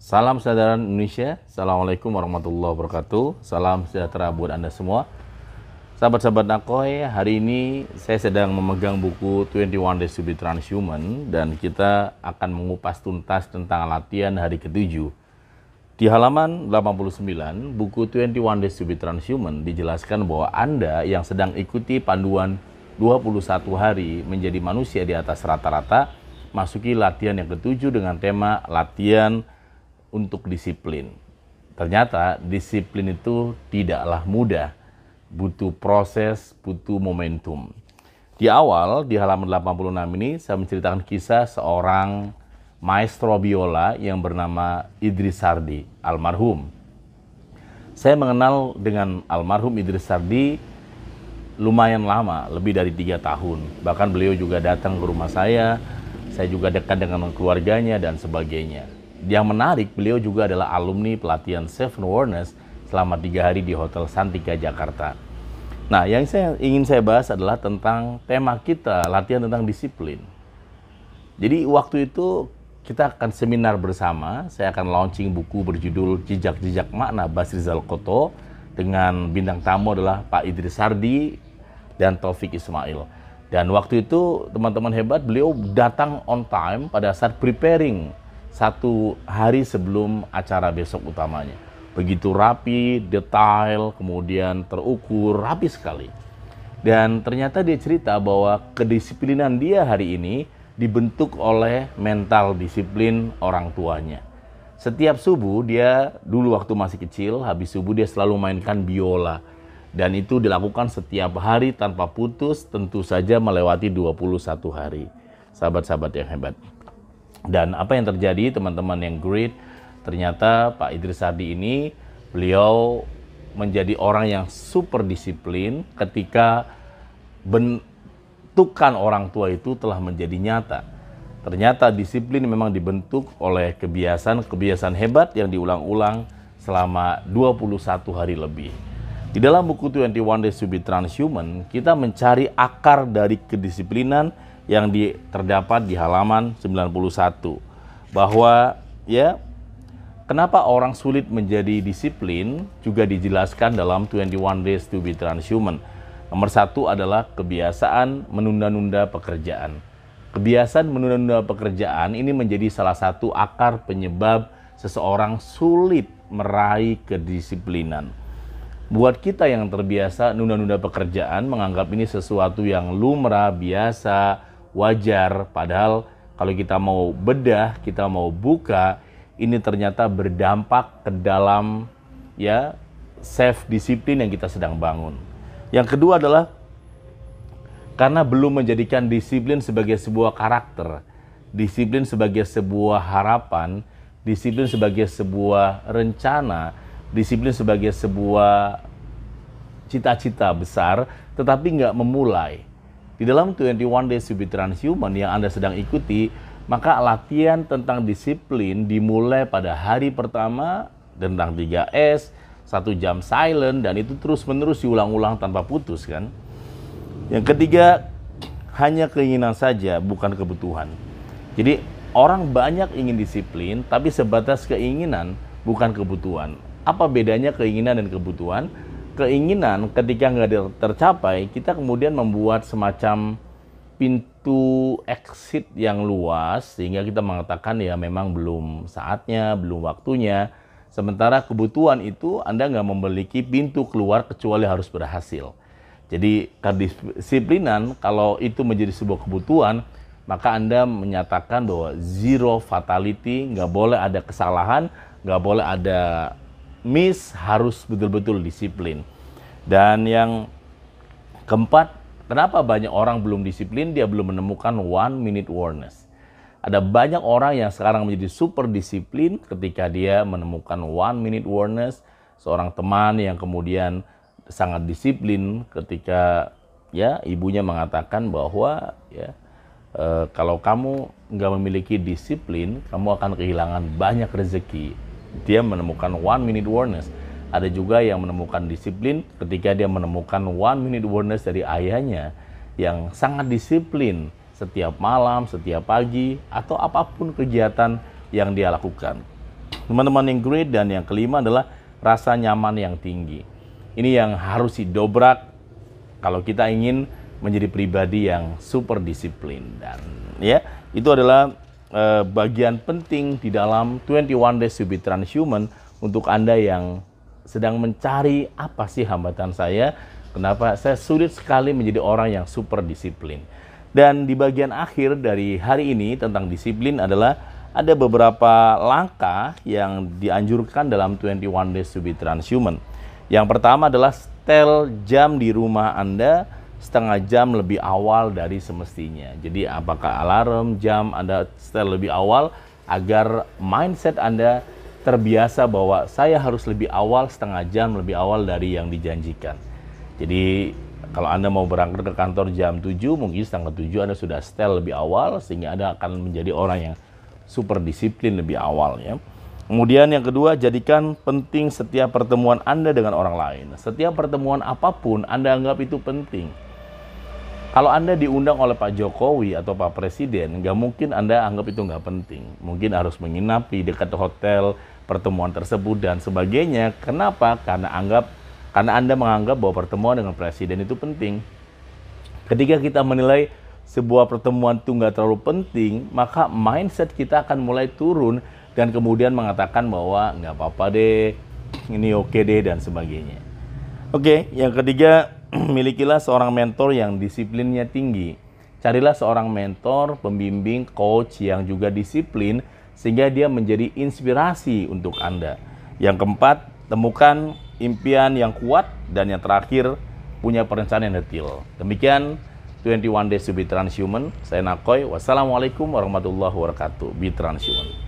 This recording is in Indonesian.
Salam sejahtera Indonesia. Assalamualaikum warahmatullahi wabarakatuh. Salam sejahtera buat Anda semua. Sahabat-sahabat Nakoy, hari ini saya sedang memegang buku 21 Days to be Transhuman dan kita akan mengupas tuntas tentang latihan hari ke-7. Di halaman 89, buku 21 Days to be Transhuman dijelaskan bahwa Anda yang sedang ikuti panduan 21 hari menjadi manusia di atas rata-rata, masuki latihan yang ke-7 dengan tema latihan untuk disiplin. Ternyata disiplin itu tidaklah mudah. Butuh proses, butuh momentum. Di awal, di halaman 86 ini, saya menceritakan kisah seorang maestro biola yang bernama Idris Sardi, almarhum. Saya mengenal dengan almarhum Idris Sardi lumayan lama, lebih dari 3 tahun. Bahkan beliau juga datang ke rumah saya juga dekat dengan keluarganya dan sebagainya. Yang menarik, beliau juga adalah alumni pelatihan Self Awareness selama 3 hari di Hotel Santika, Jakarta. Nah, yang ingin saya bahas adalah tentang tema kita, latihan tentang disiplin. Jadi waktu itu kita akan seminar bersama, saya akan launching buku berjudul Jejak-Jejak Makna Basri Zalkoto dengan bintang tamu adalah Pak Idris Sardi dan Taufik Ismail. Dan waktu itu teman-teman hebat, beliau datang on time pada saat preparing 1 hari sebelum acara besok utamanya. Begitu rapi, detail, kemudian terukur, rapi sekali. Dan ternyata dia cerita bahwa kedisiplinan dia hari ini dibentuk oleh mental disiplin orang tuanya. Setiap subuh dia, dulu waktu masih kecil, habis subuh dia selalu mainkan biola. Dan itu dilakukan setiap hari tanpa putus, tentu saja melewati 21 hari. Sahabat-sahabat yang hebat. Dan apa yang terjadi teman-teman yang great, ternyata Pak Idris Sardi ini, beliau menjadi orang yang super disiplin ketika bentukan orang tua itu telah menjadi nyata. Ternyata disiplin memang dibentuk oleh kebiasaan hebat yang diulang-ulang selama 21 hari lebih. Di dalam buku 21 Days to be Transhuman, kita mencari akar dari kedisiplinan yang terdapat di halaman 91. Bahwa kenapa orang sulit menjadi disiplin juga dijelaskan dalam 21 Days to be Transhuman. Nomor 1 adalah kebiasaan menunda-nunda pekerjaan. Kebiasaan menunda-nunda pekerjaan ini menjadi salah satu akar penyebab seseorang sulit meraih kedisiplinan. Buat kita yang terbiasa nunda-nunda pekerjaan, menganggap ini sesuatu yang lumrah, biasa, wajar. Padahal kalau kita mau bedah, kita mau buka, ini ternyata berdampak ke dalam self disiplin yang kita sedang bangun. Yang kedua adalah karena belum menjadikan disiplin sebagai sebuah karakter, disiplin sebagai sebuah harapan, disiplin sebagai sebuah rencana, disiplin sebagai sebuah cita-cita besar, tetapi nggak memulai. Di dalam 21 Days to be Transhuman yang Anda sedang ikuti, maka latihan tentang disiplin dimulai pada hari pertama tentang 3S, 1 jam silent, dan itu terus-menerus diulang-ulang tanpa putus kan. Yang ketiga, hanya keinginan saja, bukan kebutuhan. Jadi orang banyak ingin disiplin, tapi sebatas keinginan, bukan kebutuhan. Apa bedanya keinginan dan kebutuhan? Keinginan ketika nggak tercapai, kita kemudian membuat semacam pintu exit yang luas sehingga kita mengatakan ya memang belum saatnya, belum waktunya. Sementara kebutuhan itu Anda nggak memiliki pintu keluar kecuali harus berhasil. Jadi kedisiplinan kalau itu menjadi sebuah kebutuhan, maka Anda menyatakan bahwa zero fatality, nggak boleh ada kesalahan, nggak boleh ada miss, harus betul-betul disiplin. Dan yang keempat, kenapa banyak orang belum disiplin? Dia belum menemukan 1 minute awareness. Ada banyak orang yang sekarang menjadi super disiplin ketika dia menemukan 1 minute awareness. Seorang teman yang kemudian sangat disiplin ketika ibunya mengatakan bahwa kalau kamu nggak memiliki disiplin, kamu akan kehilangan banyak rezeki. Dia menemukan 1 minute awareness. Ada juga yang menemukan disiplin ketika dia menemukan 1 minute awareness dari ayahnya yang sangat disiplin setiap malam, setiap pagi, atau apapun kegiatan yang dia lakukan. teman-teman yang great. Dan yang kelima adalah rasa nyaman yang tinggi. Ini yang harus didobrak kalau kita ingin menjadi pribadi yang super disiplin. Dan ya, itu adalah bagian penting di dalam 21 Days to be Transhuman untuk Anda yang sedang mencari apa sih hambatan saya, kenapa saya sulit sekali menjadi orang yang super disiplin. Dan di bagian akhir dari hari ini tentang disiplin adalah ada beberapa langkah yang dianjurkan dalam 21 Days to be Transhuman. Yang pertama adalah setel jam di rumah Anda setengah jam lebih awal dari semestinya. Jadi apakah alarm, jam Anda setel lebih awal agar mindset Anda terbiasa bahwa saya harus lebih awal, setengah jam lebih awal dari yang dijanjikan. Jadi kalau Anda mau berangkat ke kantor jam 7, mungkin setengah 7 Anda sudah setel lebih awal sehingga Anda akan menjadi orang yang super disiplin lebih awal ya. Kemudian yang kedua, jadikan penting setiap pertemuan Anda dengan orang lain. Setiap pertemuan apapun Anda anggap itu penting. Kalau Anda diundang oleh Pak Jokowi atau Pak Presiden, nggak mungkin Anda anggap itu nggak penting. Mungkin harus menginap di dekat hotel pertemuan tersebut dan sebagainya. Kenapa? Karena Anda menganggap bahwa pertemuan dengan Presiden itu penting. Ketika kita menilai sebuah pertemuan itu nggak terlalu penting, maka mindset kita akan mulai turun dan kemudian mengatakan bahwa nggak apa-apa deh, ini oke deh, dan sebagainya. Oke, yang ketiga, milikilah seorang mentor yang disiplinnya tinggi. Carilah seorang mentor, pembimbing, coach yang juga disiplin sehingga dia menjadi inspirasi untuk Anda. Yang keempat, temukan impian yang kuat, dan yang terakhir, punya perencanaan yang detail. Demikian 21 Days to be Transhuman. Saya Nakoy. Wassalamualaikum warahmatullahi wabarakatuh. Be Transhuman.